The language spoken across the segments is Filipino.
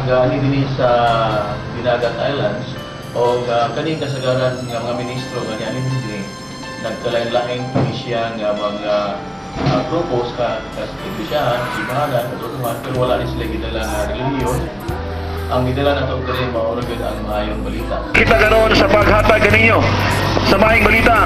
nag-ani din sa Dinagat Islands o kaning kasagaran nga mga ministro nga ani din nagkalain-laing siya nga mga propose ka iglesia, simbahan, katutuhan, pero wala rin sila gidala nga reliyon. Ang gidala na ito rin mauragad ang maayong balita. Kita ganoon sa paghatag kaninyo sa maayong balita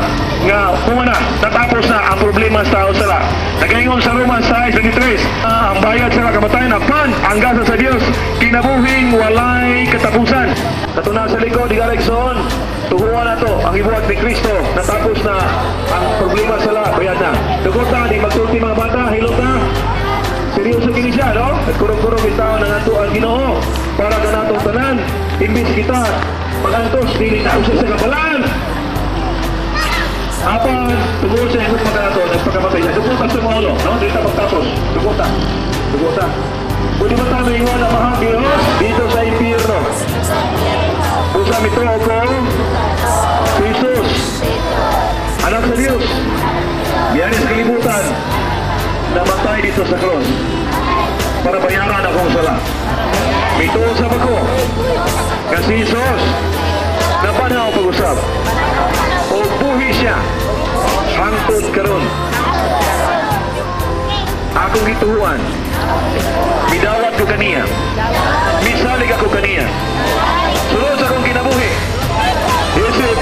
nga una natapos na ang problema sa tao sila. Nagaingon sa Romans 6:23, ang bayad sa kamatayan apan ang gasa sa Dios kinabuhing walay katapusan. Katuna sa likod di Alexon, tuhuan na to ang ibuhat ni Kristo. Natapos na ang problema sila, bayad na. Dugota di magsulti mga bata, hilota. Seryoso kini siya, no? At kurong-kurong bitaw ng ato ang Ginoo para ganatong tanan. Imbis kita magantos dili na usa sa kapalan. Apan tungod sa ikot maganato nagpakamatay siya. Duguta sa mga ulo, no? Dito pagtapos. Duguta. Pwede ba tayo ingon ang mahal Diyos dito sa impyerno? Usa mito ko Jesus, anak sa Diyos, biyari sa kalibutan, namatay dito sa cross para bayaran akong sala. Mituon sa ako kasi Jesus napanaw pag-usap o buhi siya hangtod karon. Akong gituhuan, midawat ko kaniya, misalig ako kaniya, sunod sa akong kinabuhi. Isip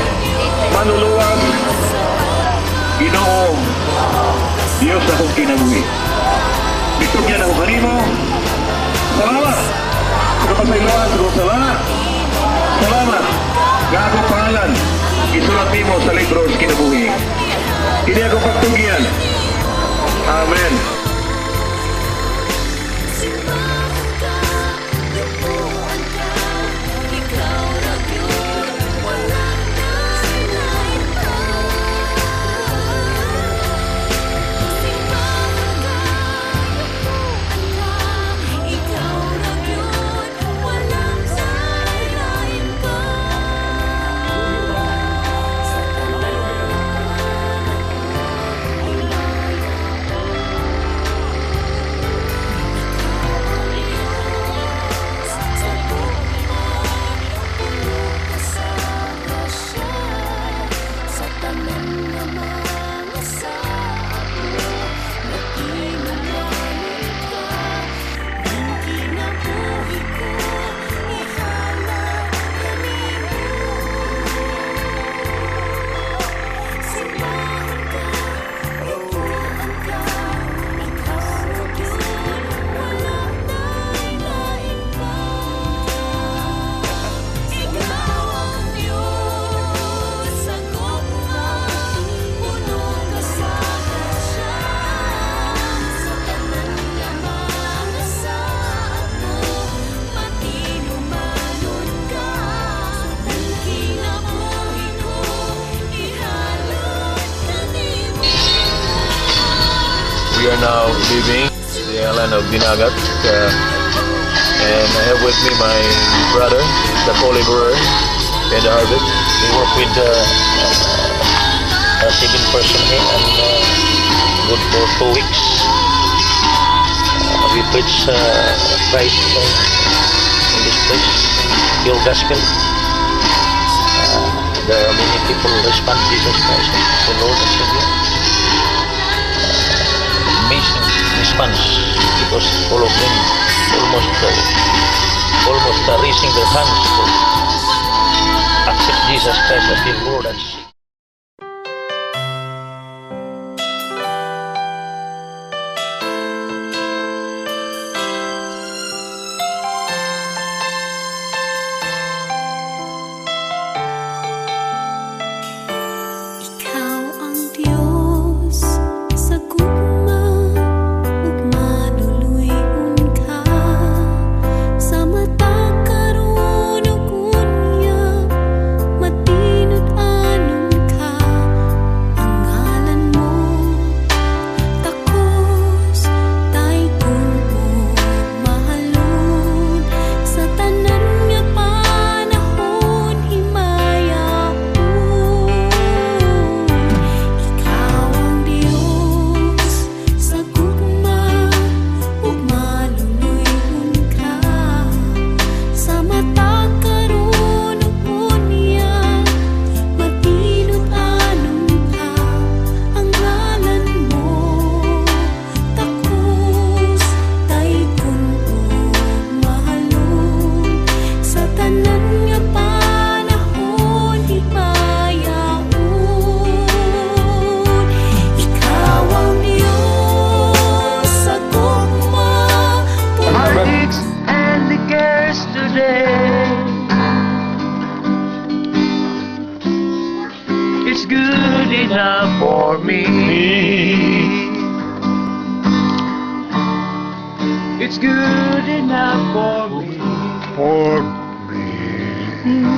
manuluwas Ginoo Diyos akong kinabuhi. Bitugyan ako kanimo. Salamat sa kapasayloan sa sala. Salamat nga akong pangalan isulat nimo sa libro sa kinabuhi. Kini akong pagtugyan. Amen. We are now leaving the island of Dinagat, and I have with me my brother, the co-laborer in the harvest. We work with a 7 person here and good for 2 weeks. We preach Christ in this place, pure gospel. There are many people respond to Jesus Christ, the Lord and Savior. Amazing response because all of them almost raising their hands to accept Jesus Christ as their Lord and Savior. Matinut anong It's good enough for me. It's good enough for me. For me.